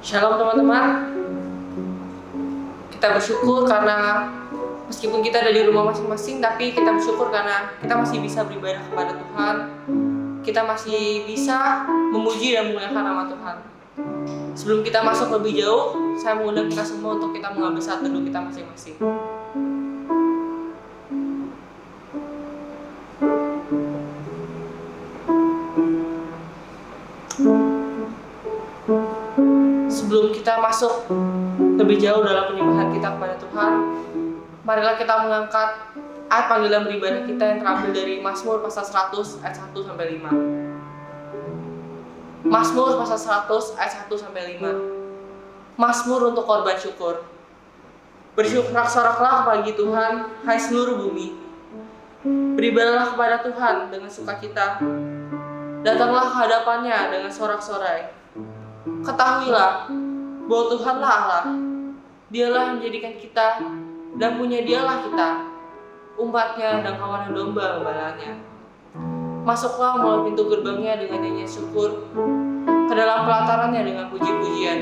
Shalom teman-teman. Kita bersyukur karena meskipun kita ada di rumah masing-masing, tapi kita bersyukur karena kita masih bisa beribadah kepada Tuhan. Kita masih bisa memuji dan memuliakan nama Tuhan. Sebelum kita masuk lebih jauh, saya mengundang kita semua untuk kita mengambil saat teduh kita masing-masing. Sebelum kita masuk lebih jauh dalam penyembahan kita kepada Tuhan, marilah kita mengangkat ayat panggilan beribadah kita yang terambil dari Mazmur pasal 100 ayat 1 sampai 5. Mazmur pasal 100 ayat 1 sampai 5. Mazmur untuk korban syukur. Bersorak-soraklah bagi Tuhan, hai seluruh bumi. Beribadahlah kepada Tuhan dengan sukacita. Datanglah ke hadapannya dengan sorak-sorai. Ketahuilah bahwa Tuhanlah Allah. Dialah yang menjadikan kita dan punya dialah kita, umatnya dan kawanan domba gembalanya. Masuklah melalui pintu gerbangnya dengan nyanyian syukur, ke dalam pelatarannya dengan puji-pujian.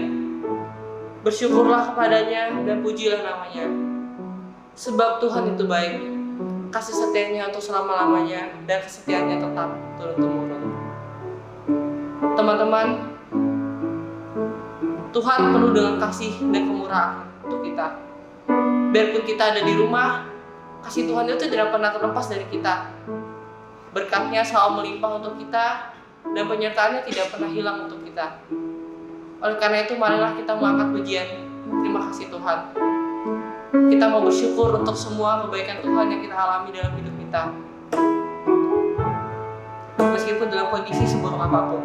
Bersyukurlah kepadanya dan pujilah namanya. Sebab Tuhan itu baik, kasih setianya untuk selama-lamanya dan kesetiaannya tetap turun-temurun. Teman-teman, Tuhan penuh dengan kasih dan kemurahan untuk kita. Biarpun kita ada di rumah, kasih Tuhan itu tidak pernah terlepas dari kita. Berkatnya selalu melimpah untuk kita dan penyertaannya tidak pernah hilang untuk kita. Oleh karena itu, marilah kita mengangkat pujian. Terima kasih Tuhan. Kita mau bersyukur untuk semua kebaikan Tuhan yang kita alami dalam hidup kita, meskipun dalam kondisi seburuk apapun.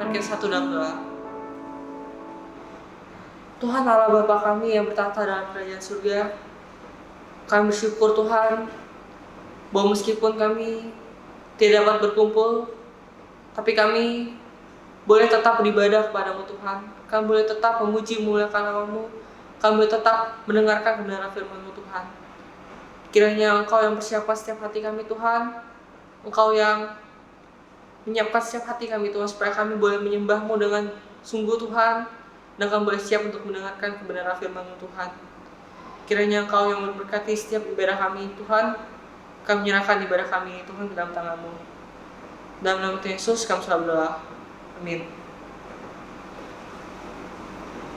Mari kita satu dalam doa. Tuhan Allah Bapa kami yang bertata dalam kerajaan surga, kami bersyukur Tuhan bahwa meskipun kami tidak dapat berkumpul, tapi kami boleh tetap beribadah kepadamu Tuhan. Kami boleh tetap memuji memuliakan nama-Mu. Kami boleh tetap mendengarkan kebenaran firman-Mu Tuhan. Kiranya Engkau yang persiapkan setiap hati kami Tuhan. Engkau yang menyiapkan setiap hati kami Tuhan, supaya kami boleh menyembah-Mu dengan sungguh Tuhan, dan kami boleh siap untuk mendengarkan kebenaran firman-Mu Tuhan. Kiranya Engkau yang memberkati setiap ibadah kami Tuhan. Kami menyerahkan ibadah kami Tuhan ke dalam tangan-Mu. Dalam nama Tuhan Yesus kami selalu berdoa. Amin.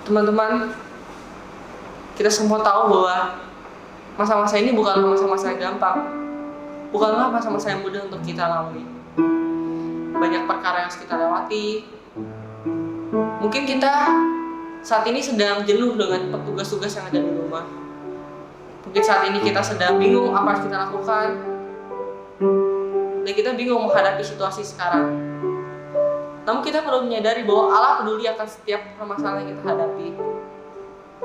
Teman-teman, kita semua tahu bahwa masa-masa ini bukanlah masa-masa yang gampang, bukanlah masa-masa yang mudah untuk kita lalui. Banyak perkara yang harus kita lewati. Mungkin kita saat ini sedang jenuh dengan tugas-tugas yang ada di rumah. Mungkin saat ini kita sedang bingung apa yang kita lakukan, dan kita bingung menghadapi situasi sekarang. Namun kita perlu menyadari bahwa Allah peduli akan setiap permasalahan yang kita hadapi.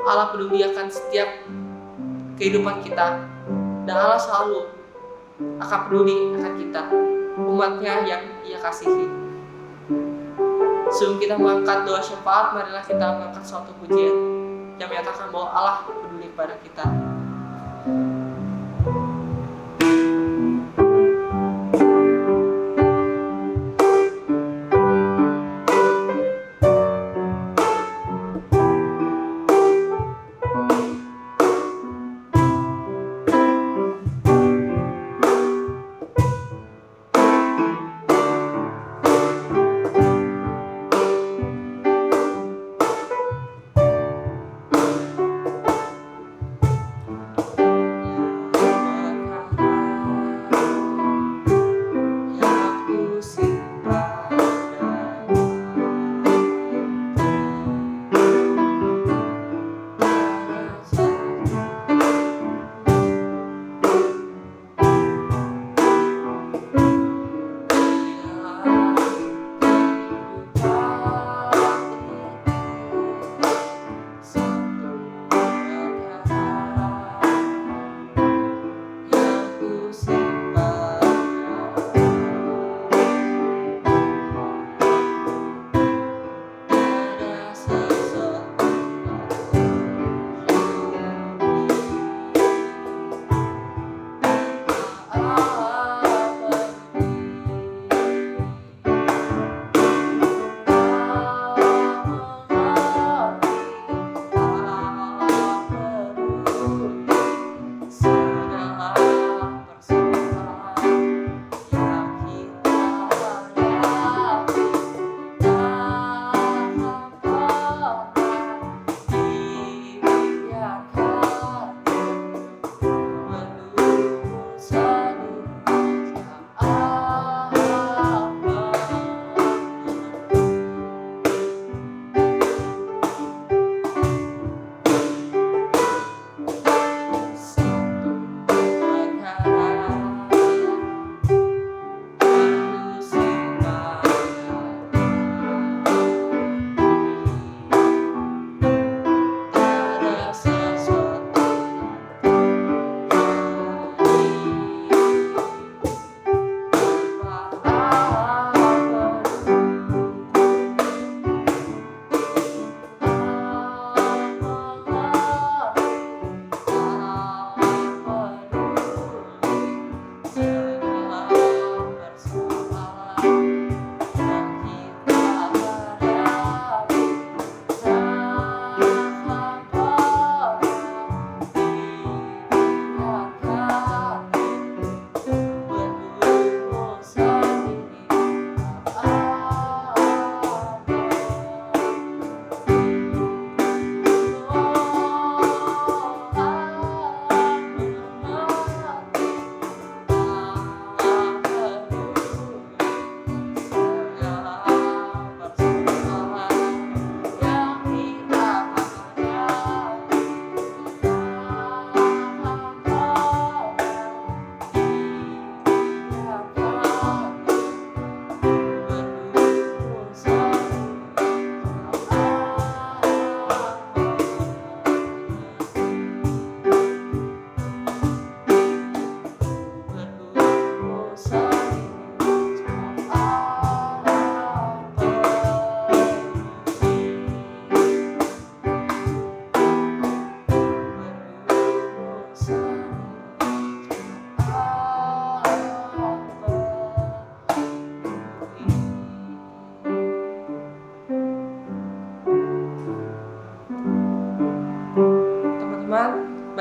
Allah peduli akan setiap kehidupan kita, dan Allah selalu akan peduli akan kita, umatnya yang Ia kasihi. Sebelum kita mengangkat doa syafaat, marilah kita mengangkat suatu pujian yang menyatakan bahwa Allah peduli kepada kita.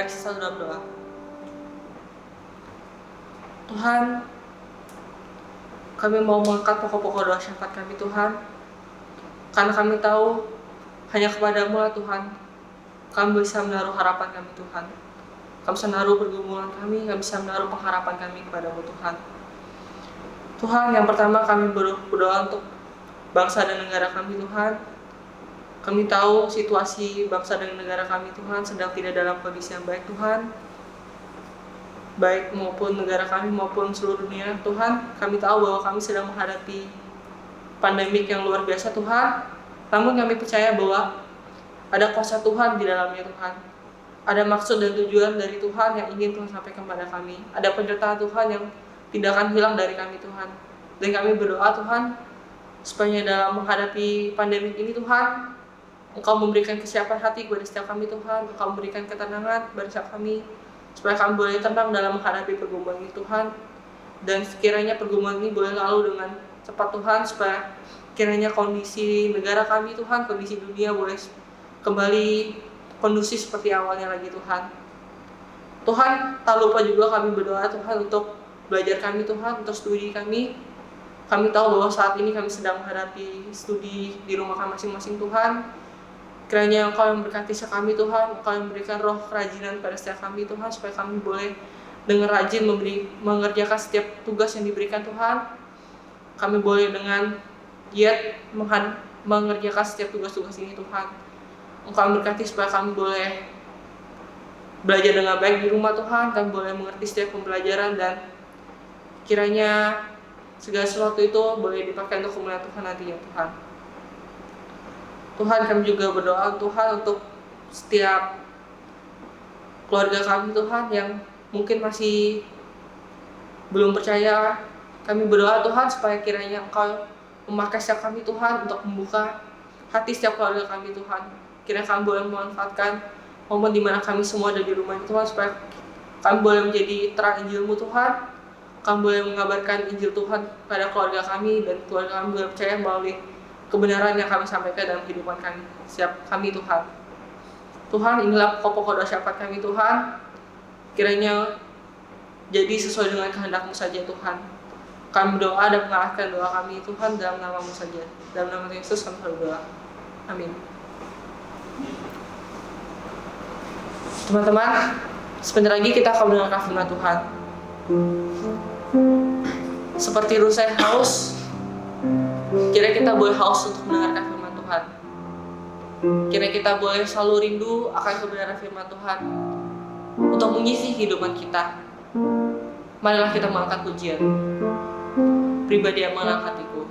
Mari selalu dalam doa. Tuhan, kami mau mengangkat pokok-pokok doa syafaat kami Tuhan, karena kami tahu hanya kepadamu lah Tuhan kami bisa menaruh harapan kami Tuhan. Kami bisa menaruh pergumulan kami bisa menaruh pengharapan kami kepadamu Tuhan. Tuhan, yang pertama kami berdoa untuk bangsa dan negara kami Tuhan. Kami tahu situasi bangsa dan negara kami Tuhan sedang tidak dalam kondisi yang baik Tuhan, baik maupun negara kami maupun seluruh dunia Tuhan. Kami tahu bahwa kami sedang menghadapi pandemik yang luar biasa Tuhan. Namun kami percaya bahwa ada kuasa Tuhan di dalamnya Tuhan. Ada maksud dan tujuan dari Tuhan yang ingin Tuhan sampaikan kepada kami. Ada penyertaan Tuhan yang tidak akan hilang dari kami Tuhan. Dan kami berdoa Tuhan, supaya dalam menghadapi pandemik ini Tuhan, Engkau memberikan kesiapan hati kepada setiap kami Tuhan. Engkau memberikan ketenangan kepada setiap kami, supaya kami boleh tenang dalam menghadapi pergumulan ini Tuhan. Dan sekiranya pergumulan ini boleh lalu dengan cepat Tuhan, supaya kiranya kondisi negara kami Tuhan, kondisi dunia boleh kembali kondusif seperti awalnya lagi Tuhan. Tuhan, tak lupa juga kami berdoa Tuhan untuk belajar kami Tuhan, untuk studi kami. Kami tahu bahwa saat ini kami sedang menghadapi studi di rumah kami masing-masing Tuhan. Kiranya Engkau yang berkati kami Tuhan, Engkau yang memberikan roh kerajinan pada setiap kami Tuhan, supaya kami boleh dengan rajin mengerjakan setiap tugas yang diberikan Tuhan. Kami boleh dengan giat mengerjakan setiap tugas-tugas ini Tuhan. Engkau berkati supaya kami boleh belajar dengan baik di rumah Tuhan, kami boleh mengerti setiap pembelajaran, dan kiranya segala sesuatu itu boleh dipakai untuk kemuliaan Tuhan nantinya Tuhan. Tuhan, kami juga berdoa Tuhan untuk setiap keluarga kami Tuhan yang mungkin masih belum percaya. Kami berdoa Tuhan supaya kiranya Engkau memakai setiap kami Tuhan untuk membuka hati setiap keluarga kami Tuhan. Kiranya kami boleh memanfaatkan momen di mana kami semua ada di rumah Tuhan, supaya kami boleh menjadi terang Injil-Mu Tuhan. Kami boleh mengabarkan Injil Tuhan pada keluarga kami, dan keluarga kami boleh percaya melalui kebenaran yang kami sampaikan dalam kehidupan kami, setiap kami Tuhan. Tuhan, inilah pokok-pokok doa syafaat kami Tuhan. Kiranya jadi sesuai dengan kehendak-Mu saja Tuhan. Kami berdoa dan mengarahkan doa kami Tuhan dalam nama-Mu saja. Dalam nama Yesus kami berdoa. Amin. Teman-teman, sebentar lagi kita akan mendengarkan firman Tuhan. Seperti rusai haus, kira kita boleh haus untuk mendengarkan firman Tuhan. Kira kita boleh selalu rindu akan kebenaran firman Tuhan untuk mengisi kehidupan kita. Marilah kita mengangkat pujian. Pribadi yang mengangkat hatiku.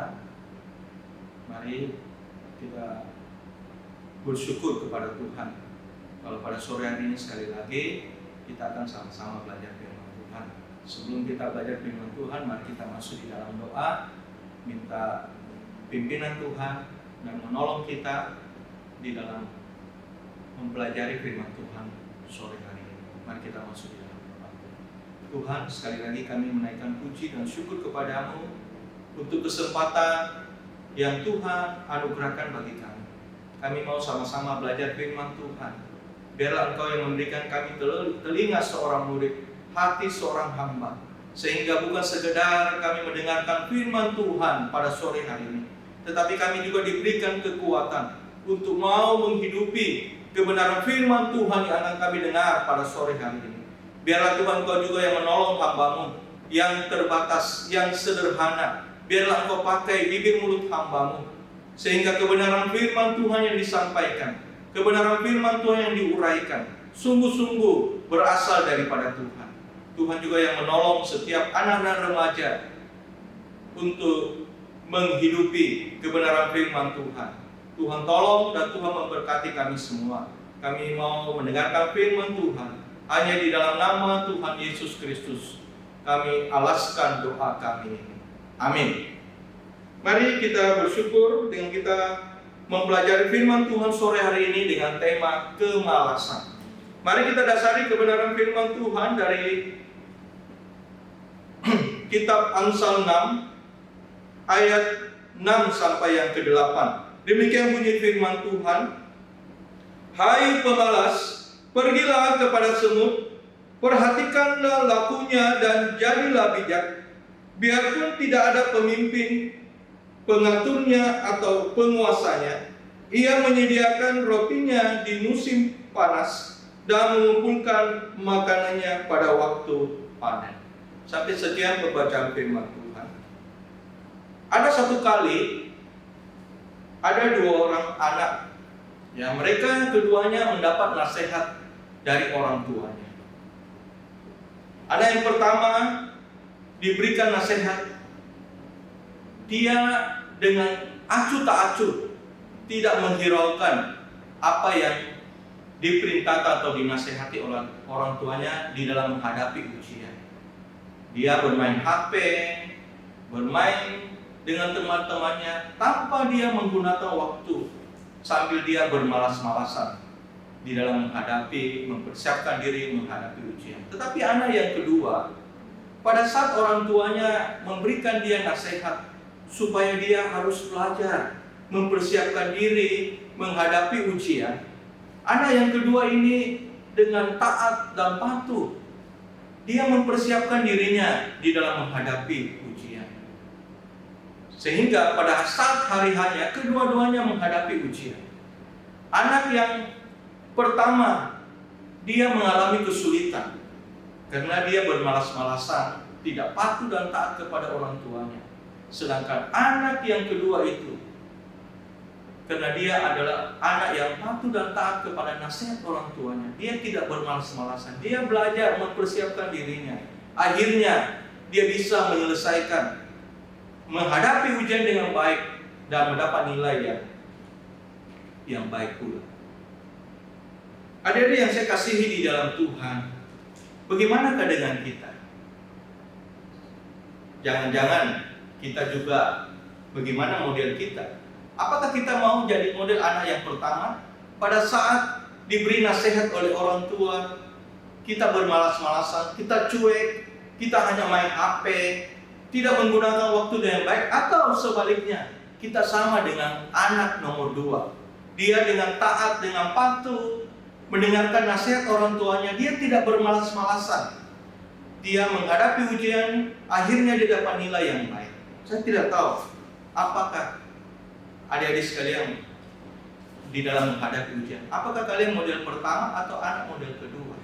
Tuhan, mari kita bersyukur kepada Tuhan. Kalau pada sore hari ini sekali lagi kita akan sama-sama belajar firman Tuhan. Sebelum kita belajar firman Tuhan, mari kita masuk di dalam doa, minta pimpinan Tuhan dan menolong kita di dalam mempelajari firman Tuhan sore hari ini. Mari kita masuk di dalam doa. Tuhan, sekali lagi kami menaikkan puji dan syukur kepadamu untuk kesempatan yang Tuhan anugerahkan bagi kami. Kami mau sama-sama belajar firman Tuhan. Biarlah Engkau yang memberikan kami telinga seorang murid, hati seorang hamba, sehingga bukan sekedar kami mendengarkan firman Tuhan pada sore hari ini, tetapi kami juga diberikan kekuatan untuk mau menghidupi kebenaran firman Tuhan yang akan kami dengar pada sore hari ini. Biarlah Tuhan Engkau juga yang menolong hamba-Mu yang terbatas, yang sederhana. Biarlah Engkau pakai bibir mulut hamba-Mu, sehingga kebenaran firman Tuhan yang disampaikan, kebenaran firman Tuhan yang diuraikan, sungguh-sungguh berasal daripada Tuhan. Tuhan juga yang menolong setiap anak dan remaja untuk menghidupi kebenaran firman Tuhan. Tuhan tolong dan Tuhan memberkati kami semua. Kami mau mendengarkan firman Tuhan hanya di dalam nama Tuhan Yesus Kristus. Kami alaskan doa kami ini. Amin. Mari kita bersyukur dengan kita mempelajari firman Tuhan sore hari ini dengan tema kemalasan. Mari kita dasari kebenaran firman Tuhan dari kitab Amsal 6 ayat 6 sampai yang ke-8. Demikian bunyi firman Tuhan. Hai pemalas, pergilah kepada semut, perhatikanlah lakunya dan jadilah bijak. Biarpun tidak ada pemimpin, pengaturnya atau penguasanya, ia menyediakan rotinya di musim panas dan mengumpulkan makanannya pada waktu panen. Sampai sekian pembacaan firman Tuhan. Ada satu kali ada dua orang anak, ya mereka keduanya mendapat nasihat dari orang tuanya. Anak yang pertama diberikan nasihat, dia dengan acuh tak acuh tidak menghiraukan apa yang diperintahkan atau dinasihati oleh orang tuanya di dalam menghadapi ujian. Dia bermain HP, bermain dengan teman-temannya tanpa dia menggunakan waktu, sambil dia bermalas-malasan di dalam menghadapi, mempersiapkan diri menghadapi ujian. Tetapi anak yang kedua, pada saat orang tuanya memberikan dia nasihat supaya dia harus belajar, mempersiapkan diri menghadapi ujian, anak yang kedua ini dengan taat dan patuh, dia mempersiapkan dirinya di dalam menghadapi ujian. Sehingga pada saat hari hanya kedua-duanya menghadapi ujian. Anak yang pertama, dia mengalami kesulitan karena dia bermalas-malasan, tidak patuh dan taat kepada orang tuanya. Sedangkan anak yang kedua itu, karena dia adalah anak yang patuh dan taat kepada nasihat orang tuanya, dia tidak bermalas-malasan, dia belajar mempersiapkan dirinya. Akhirnya dia bisa menyelesaikan, menghadapi ujian dengan baik dan mendapat nilai yang baik pula. Adik-adik yang saya kasihi di dalam Tuhan, bagaimanakah dengan kita? Jangan-jangan kita juga bagaimana model kita? Apakah kita mau jadi model anak yang pertama? Pada saat diberi nasihat oleh orang tua, kita bermalas-malasan, kita cuek, kita hanya main HP, tidak menggunakan waktu dengan baik, atau sebaliknya, kita sama dengan anak nomor 2. Dia dengan taat, dengan patuh, mendengarkan nasihat orang tuanya, dia tidak bermalas-malasan. Dia menghadapi ujian, akhirnya dia dapat nilai yang baik. Saya tidak tahu apakah adik-adik sekalian di dalam menghadapi ujian, apakah kalian model pertama atau anak model kedua?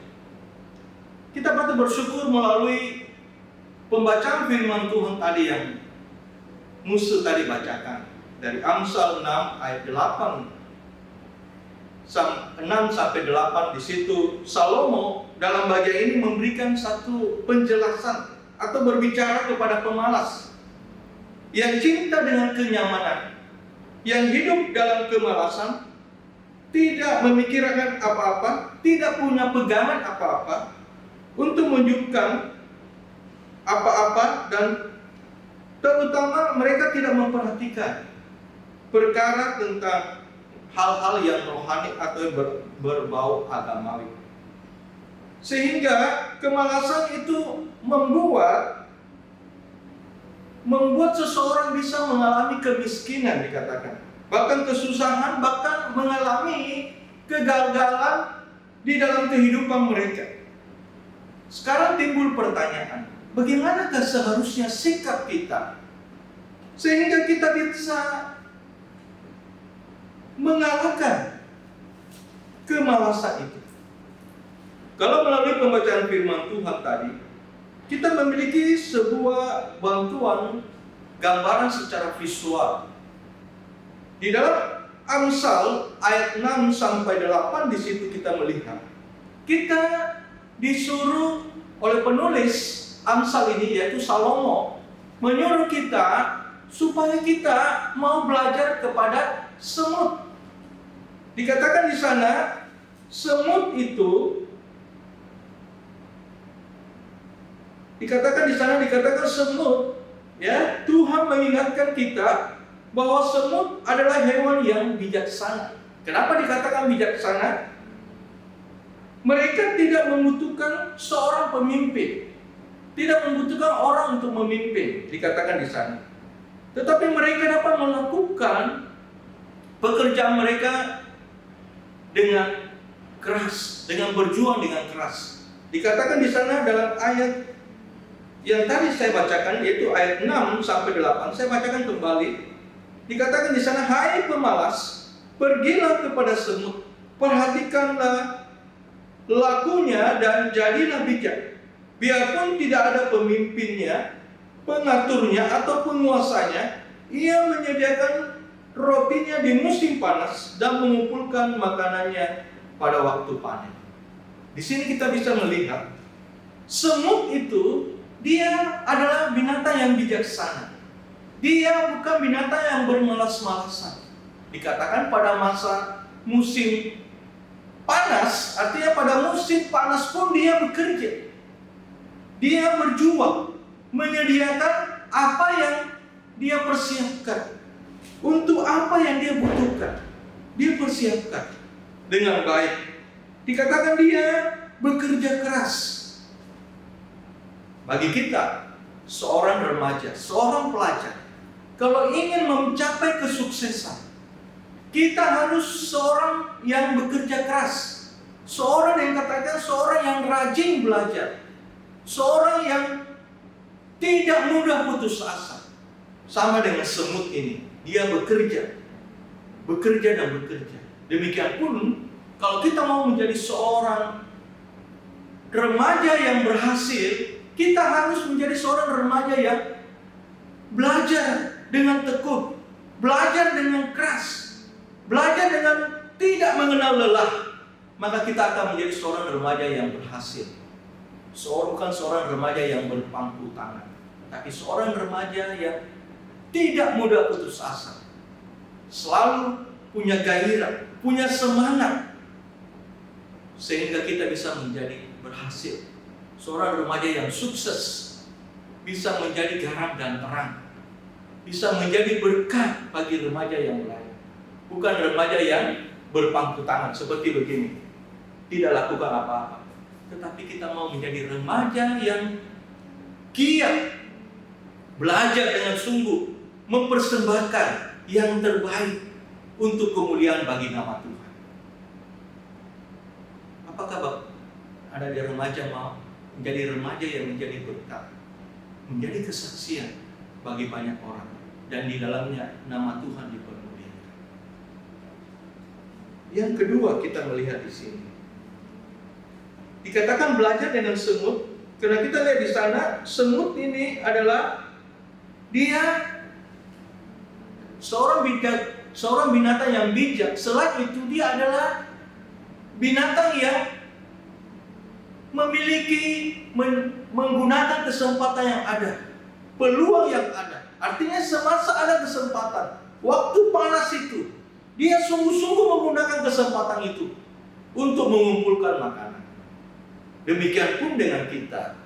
Kita patut bersyukur melalui pembacaan firman Tuhan tadi yang Musa tadi bacakan dari Amsal 6 ayat 6 sampai 8. Di situ Salomo dalam bagian ini memberikan satu penjelasan atau berbicara kepada pemalas. yang cinta dengan kenyamanan, yang hidup dalam kemalasan, tidak memikirkan apa-apa, tidak punya pegangan apa-apa untuk menunjukkan apa-apa, dan terutama mereka tidak memperhatikan perkara tentang hal-hal yang rohani atau yang berbau agamawi. Sehingga kemalasan itu membuat seseorang bisa mengalami kemiskinan, dikatakan, bahkan kesusahan, bahkan mengalami kegagalan di dalam kehidupan mereka. Sekarang timbul pertanyaan, bagaimanakah seharusnya sikap kita sehingga kita bisa mengalahkan kemalasan itu? Kalau melalui pembacaan firman Tuhan tadi, kita memiliki sebuah bantuan gambaran secara visual. Di dalam Amsal ayat 6 sampai 8 di situ kita melihat, kita disuruh oleh penulis Amsal ini, yaitu Salomo, menyuruh kita supaya kita mau belajar kepada semut. Dikatakan di sana, semut itu dikatakan semut, ya, Tuhan mengingatkan kita bahwa semut adalah hewan yang bijaksana. Kenapa dikatakan bijaksana? Mereka tidak membutuhkan seorang pemimpin, tidak membutuhkan orang untuk memimpin, dikatakan di sana. Tetapi mereka dapat melakukan pekerjaan mereka dengan keras, dengan berjuang dengan keras. Dikatakan di sana dalam ayat yang tadi saya bacakan, yaitu ayat 6 sampai 8, saya bacakan kembali. Dikatakan di sana, hai pemalas, pergilah kepada semut, perhatikanlah lakunya dan jadilah bijak. Biarpun tidak ada pemimpinnya, pengaturnya atau penguasanya, ia menyediakan rotinya di musim panas dan mengumpulkan makanannya pada waktu panen. Di sini kita bisa melihat semut itu, dia adalah binatang yang bijaksana. Dia bukan binatang yang bermalas-malasan. Dikatakan pada masa musim panas, artinya pada musim panas pun dia bekerja. Dia berjuang, menyediakan apa yang dia persiapkan. Untuk apa yang dia butuhkan, dia persiapkan dengan baik. Dikatakan dia bekerja keras. Bagi kita, seorang remaja, seorang pelajar, kalau ingin mencapai kesuksesan, kita harus seorang yang bekerja keras, seorang yang katakan seorang yang rajin belajar, seorang yang tidak mudah putus asa. Sama dengan semut ini, dia bekerja dan bekerja. Demikian pun, kalau kita mau menjadi seorang remaja yang berhasil, kita harus menjadi seorang remaja yang belajar dengan tekun, belajar dengan keras, belajar dengan tidak mengenal lelah. Maka kita akan menjadi seorang remaja yang berhasil. Bukan seorang remaja yang berpangku tangan, tapi seorang remaja yang tidak mudah putus asa, selalu punya gairah, punya semangat, sehingga kita bisa menjadi berhasil. Seorang remaja yang sukses bisa menjadi garam dan terang, bisa menjadi berkat bagi remaja yang lain. Bukan remaja yang berpangku tangan seperti begini, tidak lakukan apa-apa. Tetapi kita mau menjadi remaja yang giat, belajar dengan sungguh, mempersembahkan yang terbaik untuk kemuliaan bagi nama Tuhan. Apakah Bapak ada di remaja mau menjadi remaja yang menjadi berkat, menjadi kesaksian bagi banyak orang, dan di dalamnya nama Tuhan dipermuliakan? Yang kedua kita melihat di sini, dikatakan belajar dengan semut, karena kita lihat di sana semut ini adalah dia seorang binatang yang bijak. Selain itu dia adalah binatang yang memiliki menggunakan kesempatan yang ada, peluang yang ada, Artinya semasa ada kesempatan, waktu panas itu, dia sungguh-sungguh menggunakan kesempatan itu untuk mengumpulkan makanan. Demikian pun dengan kita.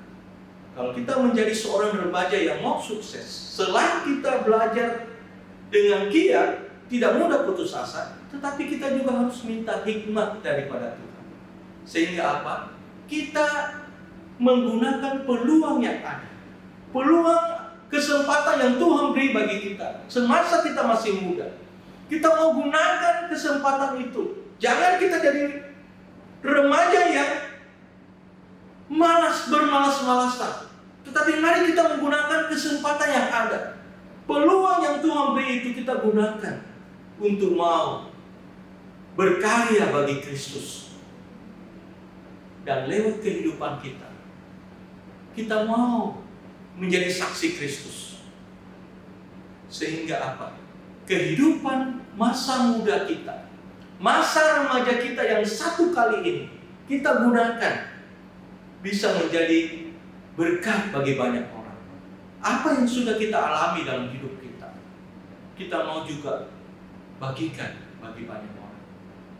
Kalau kita menjadi seorang remaja yang mau sukses, selain kita belajar dengan giat, tidak mudah putus asa, tetapi kita juga harus minta hikmat daripada Tuhan. Sehingga apa? Kita menggunakan peluang yang ada. Peluang kesempatan yang Tuhan beri bagi kita. Semasa kita masih muda, kita mau gunakan kesempatan itu. Jangan kita jadi remaja yang bermalas-malasan. Tetapi mari kita menggunakan kesempatan yang ada. Peluang yang Tuhan beri itu kita gunakan untuk mau berkarya bagi Kristus. Dan lewat kehidupan kita, kita mau menjadi saksi Kristus. Sehingga apa? Kehidupan masa muda kita, masa remaja kita yang satu kali ini, kita gunakan bisa menjadi berkat bagi banyak orang. Apa yang sudah kita alami dalam hidup kita, kita mau juga bagikan bagi banyak orang.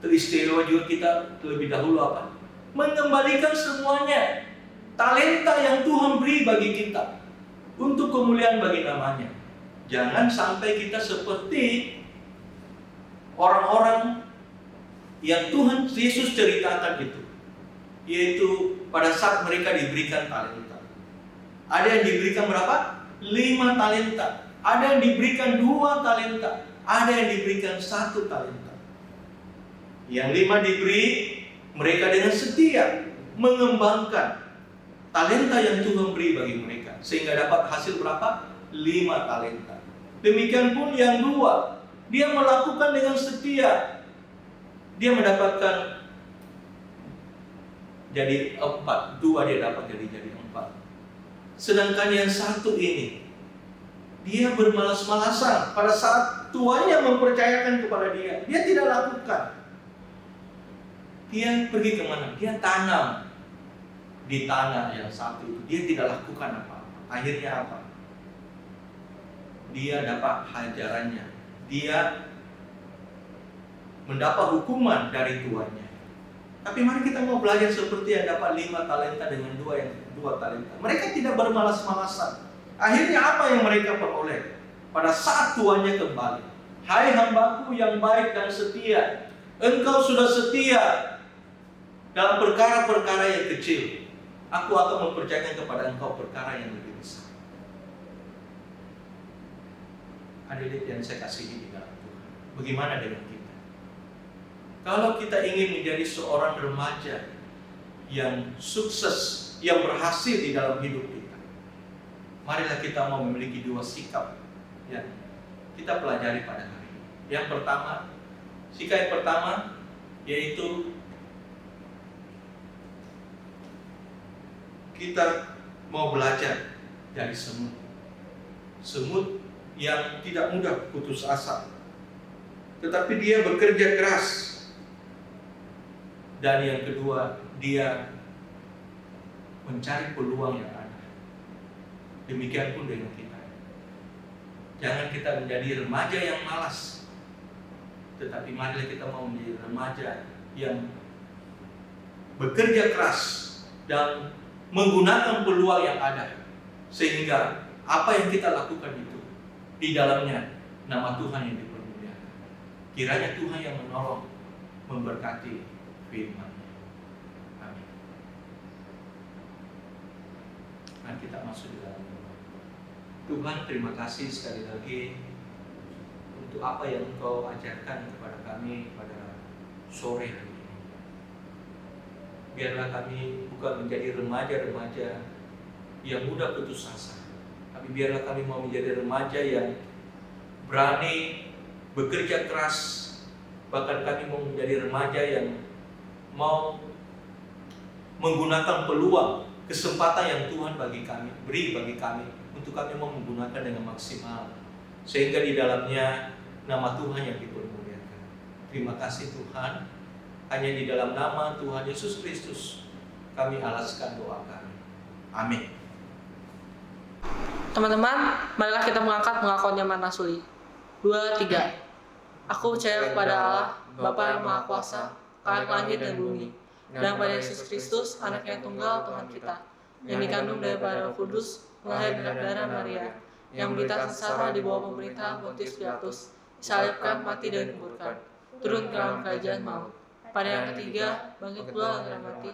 Teristimewa juga kita terlebih dahulu apa? Mengembalikan semuanya, talenta yang Tuhan beri bagi kita untuk kemuliaan bagi namanya. Jangan sampai kita seperti orang-orang yang Tuhan Yesus ceritakan itu, yaitu pada saat mereka diberikan talenta. Ada yang diberikan berapa? 5 talenta. Ada yang diberikan 2 talenta. Ada yang diberikan 1 talenta. Yang 5 diberi, mereka dengan setia mengembangkan talenta yang Tuhan beri bagi mereka, sehingga dapat hasil berapa? 5 talenta. Demikian pun yang 2, dia melakukan dengan setia, dia mendapatkan jadi 4, 2 dia dapat jadi 4. Sedangkan yang 1 ini, dia bermalas-malasan. Pada saat tuannya mempercayakan kepada dia, dia tidak lakukan. Dia pergi kemana? Dia tanam di tanah yang 1 itu. Dia tidak lakukan apa-apa. Akhirnya apa? Dia dapat hajarannya. Dia mendapat hukuman dari tuannya. Tapi mari kita mau belajar seperti yang dapat 5 talenta dengan 2 talenta. Mereka tidak bermalas-malasan. Akhirnya apa yang mereka peroleh? Pada saat tuannya kembali, hai hambaku yang baik dan setia, engkau sudah setia dalam perkara-perkara yang kecil, aku akan mempercayakan kepada engkau perkara yang lebih besar. Adik-adik yang saya kasihi di dalam Tuhan, bagaimana dengan kita? Kalau kita ingin menjadi seorang remaja yang sukses, yang berhasil di dalam hidup kita, marilah kita mau memiliki 2 sikap yang kita pelajari pada hari ini. Yang pertama, sikap yang pertama yaitu kita mau belajar dari semut. Semut yang tidak mudah putus asa, tetapi dia bekerja keras. Dan yang kedua, dia mencari peluang yang ada. Demikian pun dengan kita. Jangan kita menjadi remaja yang malas, tetapi marilah kita mau menjadi remaja yang bekerja keras dan menggunakan peluang yang ada, sehingga apa yang kita lakukan itu di dalamnya nama Tuhan yang dipermuliakan. Kiranya Tuhan yang menolong, memberkati firman-Nya. Amin. Mari kita masuk di dalam doa. Tuhan, terima kasih sekali lagi untuk apa yang Engkau ajarkan kepada kami pada sore hari ini. Biarlah kami bukan menjadi remaja-remaja yang mudah putus asa, tapi biarlah kami mau menjadi remaja yang berani bekerja keras. Bahkan kami mau menjadi remaja yang mau menggunakan peluang, kesempatan yang Tuhan beri bagi kami, untuk kami mau menggunakan dengan maksimal, sehingga di dalamnya nama Tuhan yang dipermuliakan. Terima kasih Tuhan. Hanya di dalam nama Tuhan Yesus Kristus kami alaskan doa kami. Amin. Teman-teman, marilah kita mengangkat pengakuan Yaman Rasuli. 2, 3. Aku percaya kepada Allah, Bapa yang Maha Kuasa, Tuhan langit dan bumi, dan pada Yesus Kristus, Anaknya yang tunggal Tuhan kita, yang dikandung daripada Roh Kudus, lahir dari darah Maria, yang menderita sengsara di bawah pemerintahan Pontius Pilatus, disalibkan, mati dan dikuburkan, turun ke dalam kerajaan maut. Pada yang ketiga, bangkit pula dari mati,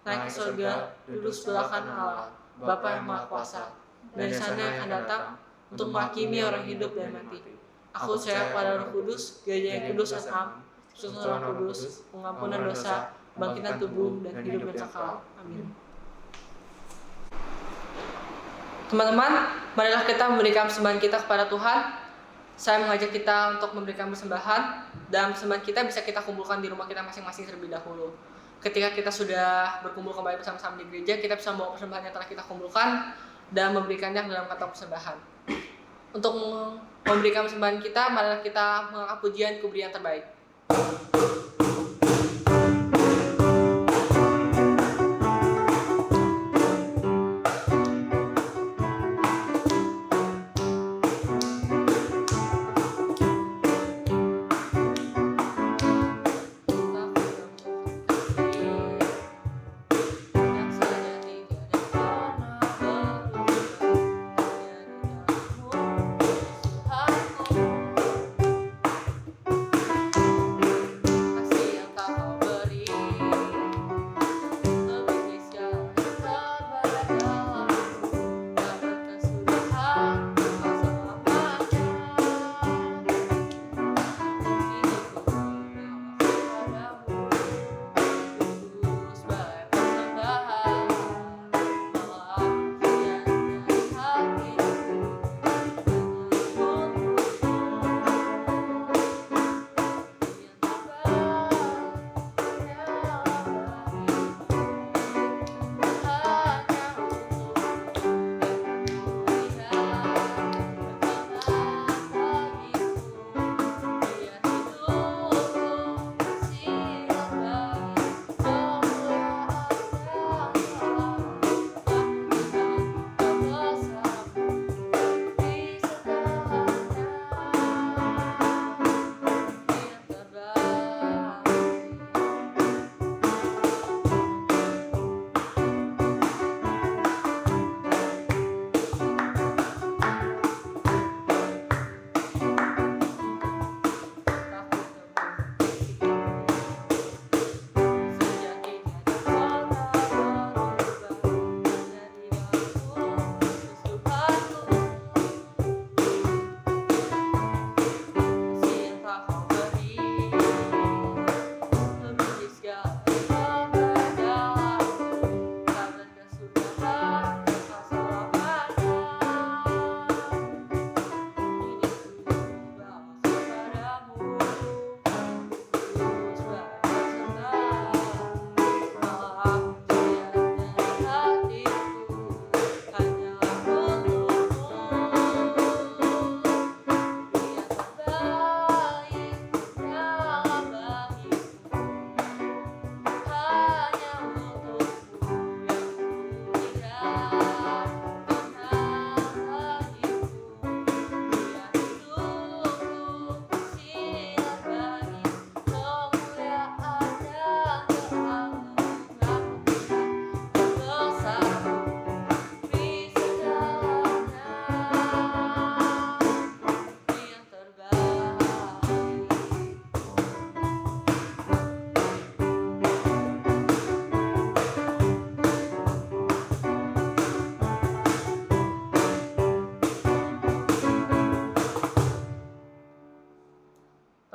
naik ke surga, duduk sebelah kanan Allah, Bapa yang Maha Kuasa, dari sana akan datang untuk menghakimi orang hidup dan mati. Aku percaya kepada Roh Kudus, gereja yang kudus dan am, susun Roh Kudus, pengampunan dosa, bangkitan tubuh dan hidup yang kekal. Amin. Teman-teman, marilah kita memberikan persembahan kita kepada Tuhan. Saya mengajak kita untuk memberikan persembahan, dan persembahan kita bisa kita kumpulkan di rumah kita masing-masing terlebih dahulu. Ketika kita sudah berkumpul kembali bersama-sama di gereja, kita bisa membawa persembahan yang telah kita kumpulkan dan memberikannya dalam kantong persembahan. Untuk memberikan persembahan kita, marilah kita mengangkat pujian kepada yang terbaik.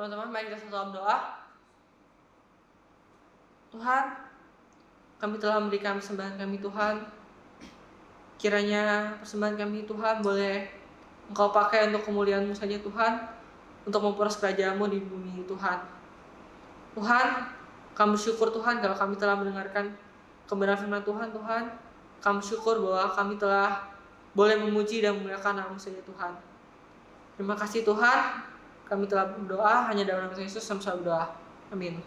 Teman-teman, mari kita dalam doa. Tuhan, kami telah memberikan persembahan kami Tuhan. Kiranya persembahan kami Tuhan boleh Engkau pakai untuk kemuliaan-Mu saja Tuhan, untuk memperluas kerajaan-Mu di bumi Tuhan. Tuhan, kami bersyukur Tuhan kalau kami telah mendengarkan kebenaran firman Tuhan. Tuhan, kami bersyukur bahwa kami telah boleh memuji dan memuliakan nama-Mu saja Tuhan. Terima kasih Tuhan. Kami telah berdoa hanya dalam nama Yesus, sama-sama berdoa. Amin.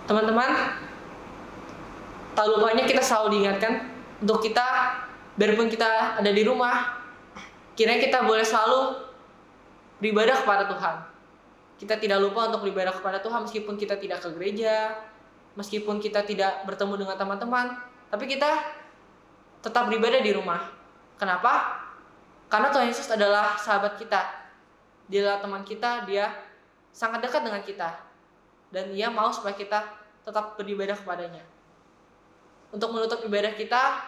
Teman-teman, tak lupanya kita selalu diingatkan untuk kita, biarpun kita ada di rumah, kiranya kita boleh selalu beribadah kepada Tuhan. Kita tidak lupa untuk beribadah kepada Tuhan meskipun kita tidak ke gereja, meskipun kita tidak bertemu dengan teman-teman, tapi kita tetap beribadah di rumah. Kenapa? Karena Tuhan Yesus adalah sahabat kita. Dia adalah teman kita, dia sangat dekat dengan kita. Dan dia mau supaya kita tetap beribadah kepadanya. Untuk menutup ibadah kita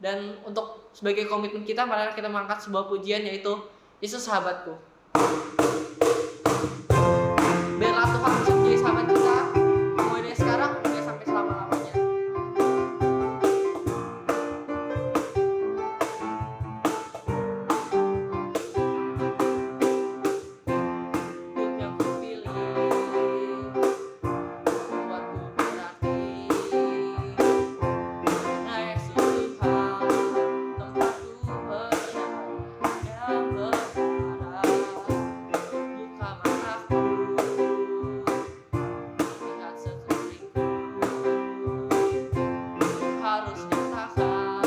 dan untuk sebagai komitmen kita, mari kita mengangkat sebuah pujian, yaitu Yesus sahabatku. Biarlah Tuhan bisa menjadi sahabat kita mulai dari sekarang hingga sampai selama-lamanya. Hidup yang kupilih buatku berarti. Nah Yesus Tuhan, tempatku bersandar yang berharap. Buka mataku, lihat sekelilingku. Harus nyatakan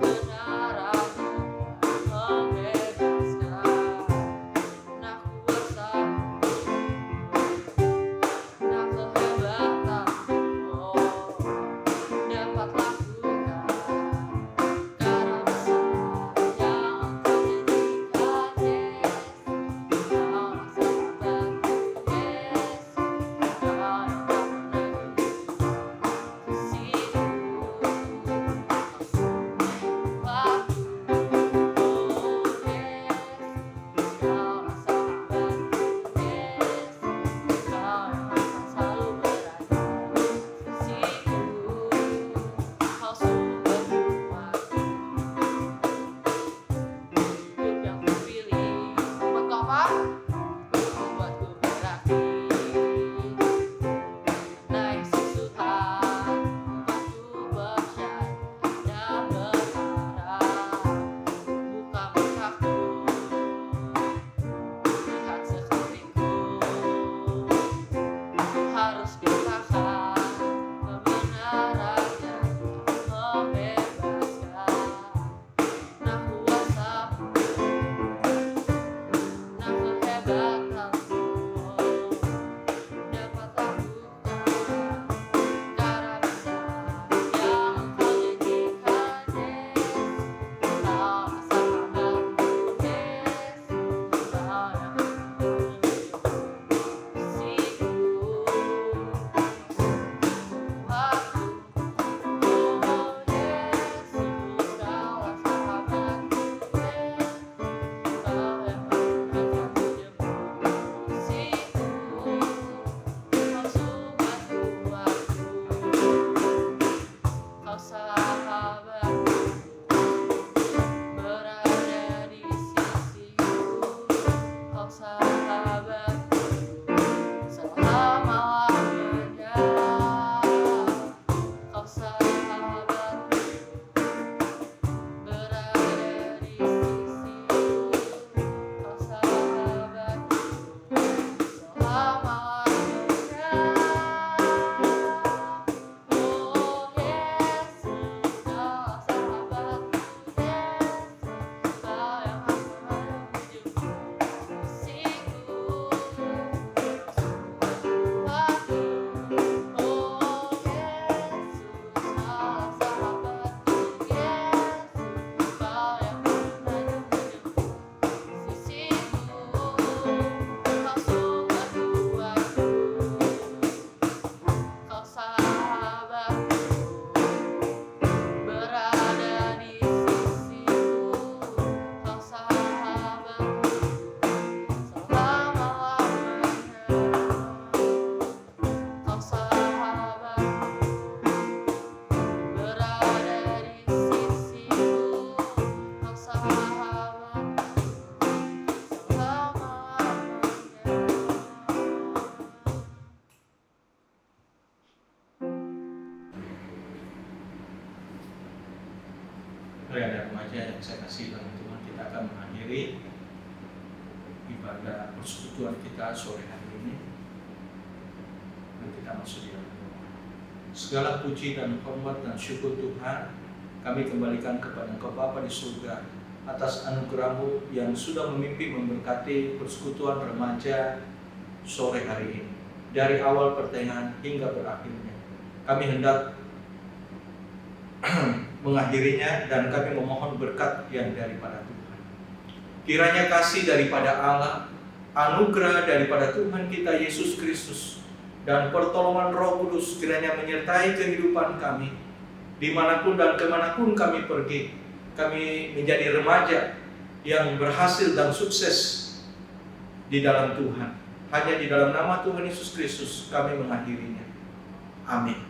kebenaranmu membebaskan. Nah kuasa, nah kehebatanmu dapat lakukan. Karena besar yang Engkau jadikan, Yesus. Kaulah sahabatku, Yesus. Kau yang tak pernah kasihku. Kau sungguh waktu, oh Yesus. Kaulah sahabatku, Yesus. Kau yang akan selalu berada di sisiku. Kau sumber waktu. Hidup yang kupilih buatku apa? Buatku berarti. Nah Yesus Tuhan, tempatku bersandar dan berharap. Buka mataku, lihat sekelilingku. Harus nyatakan kebenarannya membebaskan. Nah kuasamu, nah kehebatanmu dapat lakukan. Karena besar yang Engkau jadikan, Yesus. Kaulah sahabatku, Yesus. Kau yang kasihku. Waktu, oh Yesus. Kaulah sahabatku, Yesus. Kau yang akan menjemput sisiku. Kau sumberku waktu. Kau sahabatku, berada di sisiku. Kau sahabatku, selama-lamanya. Kau sahabatku, berada di sisiku. Kau sahabatku, selama-lamanya. Oh Yesus, kaulah sahabatku, Yesus. Kau yang akan menjemput sisiku. Waktu, oh Yesus. Kaulah sahabatku, Yesus. Kau yang akan menjemput sisiku. Kau sumberku waktu. Kau sahabatku, berada di sisiku. Kau sahabatku, selama-lamanya. Kau sahabatku, berada di sisiku. Kau sahabatku, Mari ada remaja yang saya kasih dalam Tuhan, kita akan mengakhiri ibadah persekutuan kita sore hari ini. Dan kita masuk di dalam doa. Segala puji dan hormat dan syukur Tuhan kami kembalikan kepada Engkau Bapa di surga atas anugerah-Mu yang sudah memimpin memberkati persekutuan remaja sore hari ini. Dari awal pertengahan hingga berakhirnya. Kami hendak mengakhirinya dan kami memohon berkat yang daripada Tuhan. Kiranya kasih daripada Allah, anugerah daripada Tuhan kita Yesus Kristus, dan pertolongan Roh Kudus kiranya menyertai kehidupan kami dimanapun dan kemanapun kami pergi. Kami menjadi remaja yang berhasil dan sukses di dalam Tuhan. Hanya di dalam nama Tuhan Yesus Kristus kami mengakhirinya. Amin.